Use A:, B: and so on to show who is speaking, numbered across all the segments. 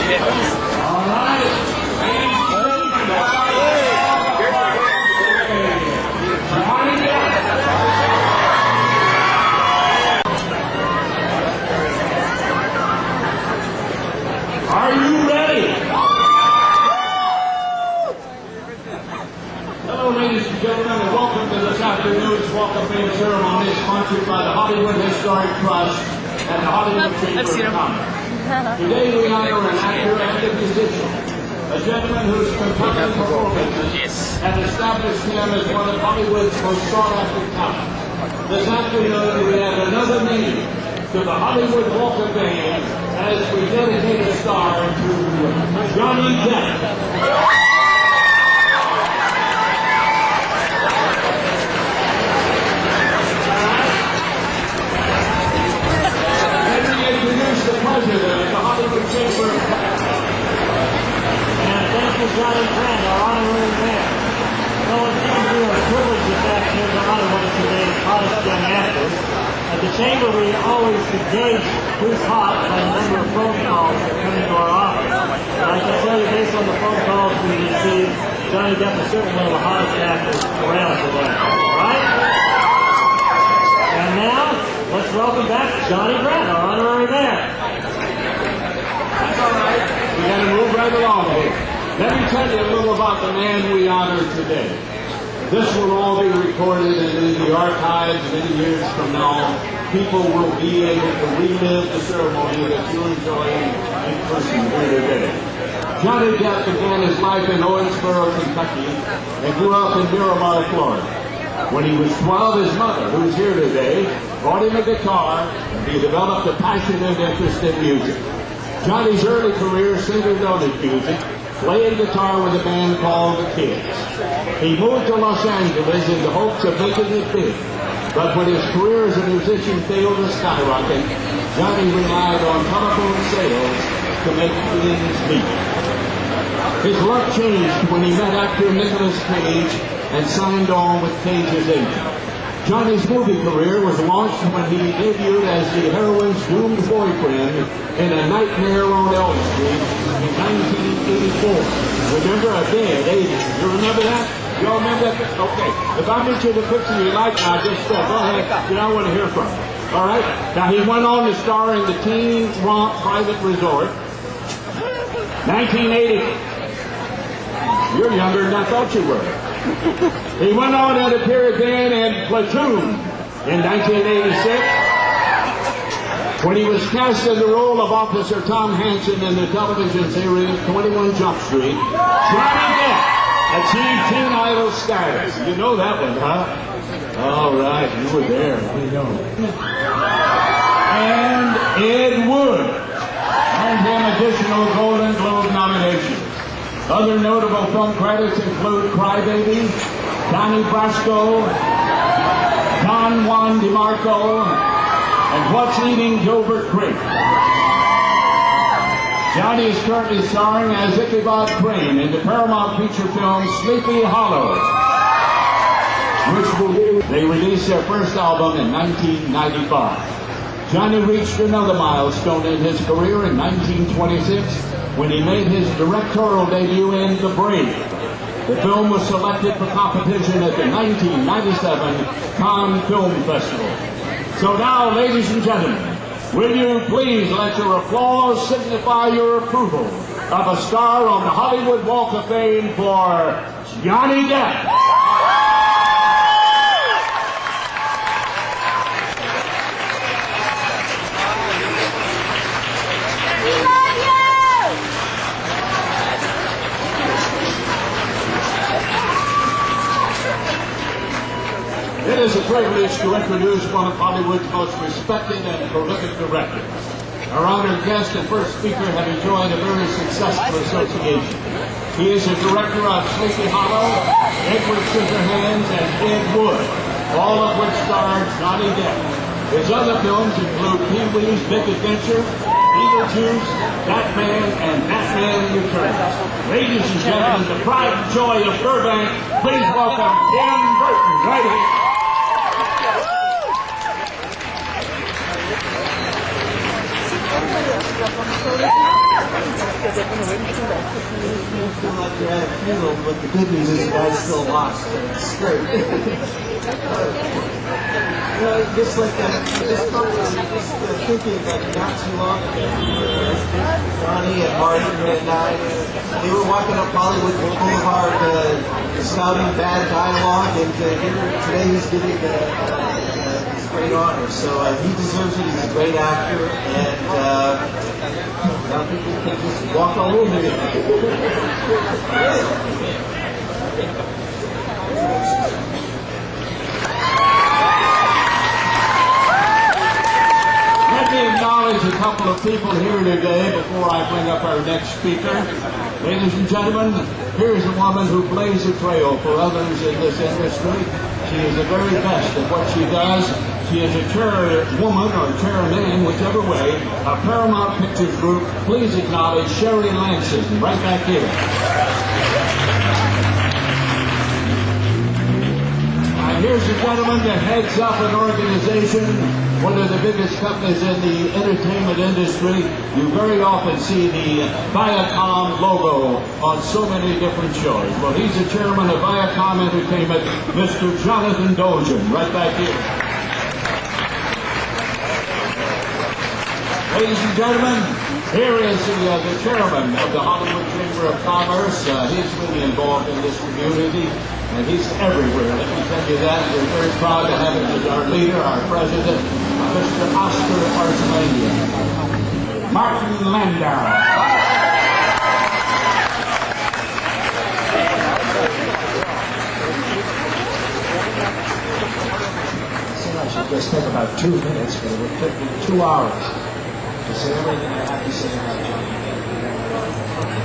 A: Are you ready? Hello, ladies and gentlemen, and welcome to this afternoon's Walk of Fame ceremony sponsored by the Hollywood Historic Trust and the Hollywood Chamber of Commerce. Today we honor an actor and a musician, a gentleman whose compelling performances have established him as one of Hollywood's most sought-after talents. This afternoon we add another name to the Hollywood Walk of Fame as we dedicate a star to Johnny Depp. The president of the Hollywood Chamber of Commerce. And thank you, Johnny Grant, our honorary mayor. Well, it seems we are privileged this afternoon to honor one of today's hottest young actors. At the Chamber, we always gauge who's hot by the number of phone calls that come into our office. And I can tell you, based on the phone calls we receive, Johnny Depp is certainly one of the hottest actors around today. Right? And now, let's welcome back Johnny Grant, our honorary mayor. That's all right. We got to move right along here. Let me tell you a little about the man we honor today. This will all be recorded in the archives many years from now. People will be able to relive the ceremony that you enjoy in person here today. Johnny Depp began his life in Owensboro, Kentucky, and grew up in Miramar, Florida. When he was 12, his mother, who's here today, bought him a guitar, and he developed a passionate interest in music. Johnny's early career centered on his music, playing guitar with a band called The Kids. He moved to Los Angeles in the hopes of making it big, but when his career as a musician failed to skyrocket, Johnny relied on telephone sales to make ends meet. His luck changed when he met actor Nicolas Cage and signed on with Cage's agent. Johnny's movie career was launched when he debuted as the heroine's doomed boyfriend in A Nightmare on Elm Street in 1984. Remember, a day at 80. You remember that? You all remember that? Okay. If I mention the picture you like now, just go ahead. I want to hear from you. All right? Now, he went on to star in the teen romp Private Resort. 1980. You're younger than I thought you were. He went on and appeared again in Platoon in 1986 when he was cast in the role of Officer Tom Hansen in the television series 21 Jump Street. Johnny Depp achieved Teen Idol status. You know that one, huh? All right, you were there. You know. And Ed Wood earned him additional Golden Globe nominations. Other notable film credits include Crybaby, Donnie Brasco, Don Juan DeMarco, and What's Eating Gilbert Grape. Johnny is currently starring as Ichabod Crane in the Paramount feature film Sleepy Hollow, they released their first album in 1995. Johnny reached another milestone in his career in 1926 when he made his directorial debut in The Brave. The film was selected for competition at the 1997 Cannes Film Festival. So now, ladies and gentlemen, will you please let your applause signify your approval of a star on the Hollywood Walk of Fame for Johnny Depp. It is a privilege to introduce one of Hollywood's most respected and prolific directors. Our honored guest and first speaker have enjoyed a very successful association. He is a director of Sleepy Hollow, Edward Scissorhands, and Ed Wood, all of which starred Johnny Depp. His other films include Pee-wee's Big Adventure, Beetlejuice, Batman, and Batman Returns. Ladies and gentlemen, the pride and joy of Burbank, please welcome Tim Burton right here.
B: feel like you're at a funeral, but the good news is the guy's still alive. It's great. Just like this program, just thinking like not too long ago, Johnny and Martin and I, they were walking up Hollywood Boulevard spouting bad dialogue, and today he's getting this great honor. So he deserves it. He's a great actor, and now people can just walk all over him.
A: Let me acknowledge a couple of people here today before I bring up our next speaker. Ladies and gentlemen, here is a woman who blazed a trail for others in this industry. She is the very best at what she does. She is a chairwoman or chairman, whichever way, of Paramount Pictures Group. Please acknowledge Sherry Lansing, right back here. Here's a gentleman that heads up an organization, one of the biggest companies in the entertainment industry. You very often see the Viacom logo on so many different shows. Well, he's the chairman of Viacom Entertainment, Mr. Jonathan Dogen, right back here. Ladies and gentlemen, here is the chairman of the Hollywood Chamber of Commerce. He's really involved in this community. And he's everywhere, let me tell you that. We're very proud to have him as our leader, our president, Mr. Oscar Arzamania. Martin Landau.
C: I should just take about 2 minutes, but it would take me 2 hours to say everything I have to say about Johnny Depp.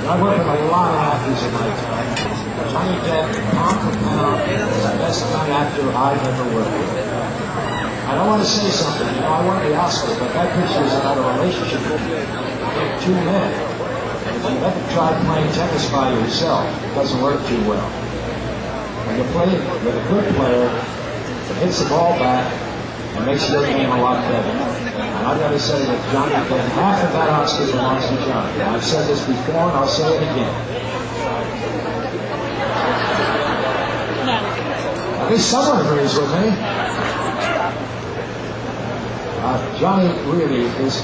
C: I work with a lot of actors in my time. Johnny Depp, pound for pound, is the best young actor I've ever worked with. I don't want to say something, I won the Oscar, but that picture is about a relationship between 2 men. And if you've ever tried playing tennis by yourself, it doesn't work too well. When you play with a good player, it hits the ball back and makes your game a lot better. And I've got to say that Johnny Depp, half of that Oscar belongs to Johnny. And I've said this before and I'll say it again. At least someone agrees with me. Johnny really, it's a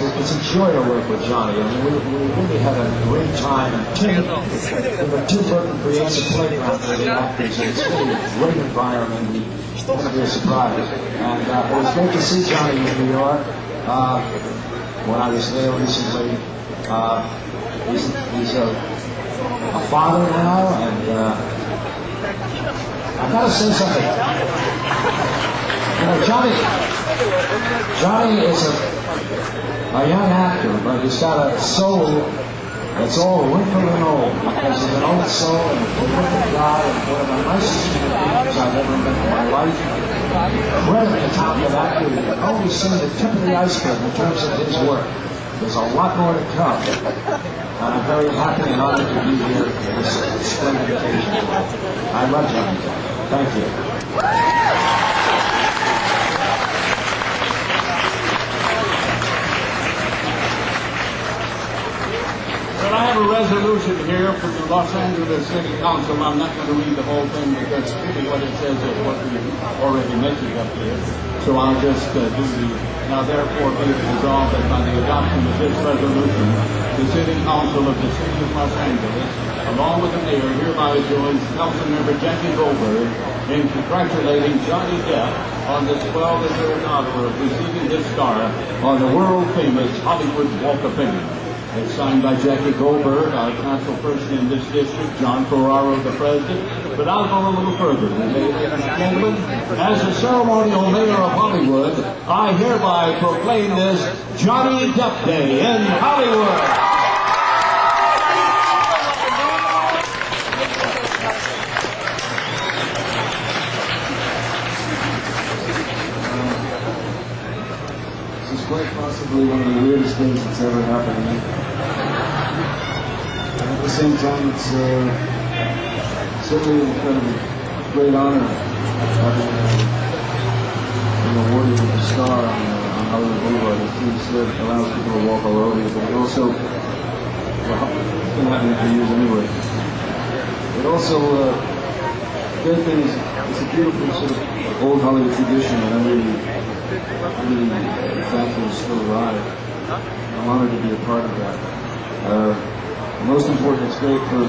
C: joy to work with Johnny. I mean, we really had a great time. And Tim Burton creates a playground for the actors, and it's really a great environment. It's going to be a surprise. And it was great to see Johnny in New York. When I was there recently, he's a father now, and I've got to say something. You know, Johnny is a young actor, but he's got a soul that's all wrinkled and old, because he's an old soul and a terrific guy, and one of the nicest human beings I've ever met in my life. Incredibly talented actor. You can only see the tip of the iceberg in terms of his work. There's a lot more to come. And I'm very happy and honored to be here for this splendid occasion. I love Johnny Depp. Thank you.
A: Well, I have a resolution here from the Los Angeles City Council. I'm not going to read the whole thing because really what it says is what we already mentioned up here. So I'll just do now therefore be it resolved that by the adoption of this resolution, the City Council of the City of Los Angeles, along with the Mayor, hereby joins Councilmember Jackie Goldberg in congratulating Johnny Depp on this well-deserved honor of receiving his star on the world-famous Hollywood Walk of Fame. It's signed by Jackie Goldberg, our councilperson in this district, John Ferraro, the president. But I'll go a little further. Ladies and gentlemen, as the ceremonial mayor of Hollywood, I hereby proclaim this Johnny Depp Day in Hollywood.
C: This is quite possibly one of the weirdest things that's ever happened to me. And at the same time, it's certainly an incredibly great honor having been awarded with a star on Hollywood Boulevard. It allows people to walk all over you, but it also, well,
D: been happening for years anyway. But also, the other thing is, it's a beautiful sort of old Hollywood tradition that I'm really thankful is still alive. I'm honored to be a part of that. Most important, it's great for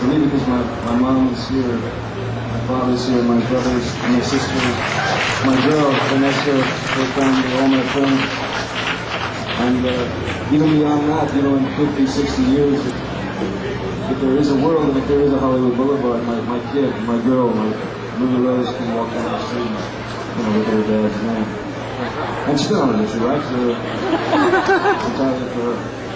D: me because my mom is here, my father's here, my brothers, my sisters, my girl, Vanessa, her family, all my friends. And even beyond that, you know, in 50, 60 years, if there is a world and if there is a Hollywood Boulevard, my kid, my girl, my Lily Rose can walk down the street, you know, with her dad's name. And she's not an issue, right? So it's entirely for her.